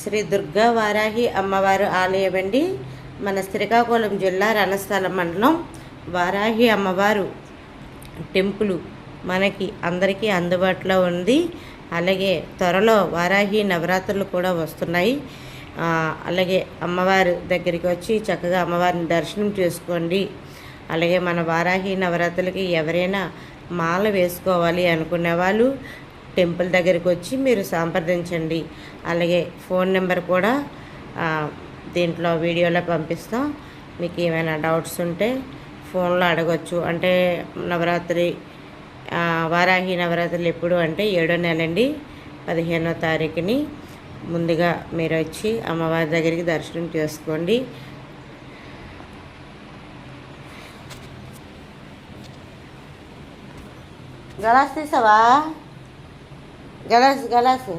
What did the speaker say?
శ్రీ దుర్గా వారాహి అమ్మవారు ఆలయం అండి. మన శ్రీకాకుళం జిల్లా రణస్థలం మండలం వారాహి అమ్మవారు టెంపుల్ మనకి అందరికీ అందుబాటులో ఉంది. అలాగే త్వరలో వారాహి నవరాత్రులు కూడా వస్తున్నాయి. అలాగే అమ్మవారి దగ్గరికి వచ్చి చక్కగా అమ్మవారిని దర్శనం చేసుకోండి. అలాగే మన వారాహి నవరాత్రులకి ఎవరైనా మాల వేసుకోవాలి అనుకునే వాళ్ళు టెంపుల్ దగ్గరికి వచ్చి మీరు సంప్రదించండి. అలాగే ఫోన్ నెంబర్ కూడా దీంట్లో వీడియోలో పంపిస్తాం. మీకు ఏమైనా డౌట్స్ ఉంటే ఫోన్లో అడగచ్చు. అంటే నవరాత్రి వారాహి నవరాత్రులు ఎప్పుడు అంటే 7వ నెల అండి, 15వ తారీఖుని ముందుగా మీరు వచ్చి అమ్మవారి దగ్గరికి దర్శనం చేసుకోండి. గలాస్ తీసావా? గలాస్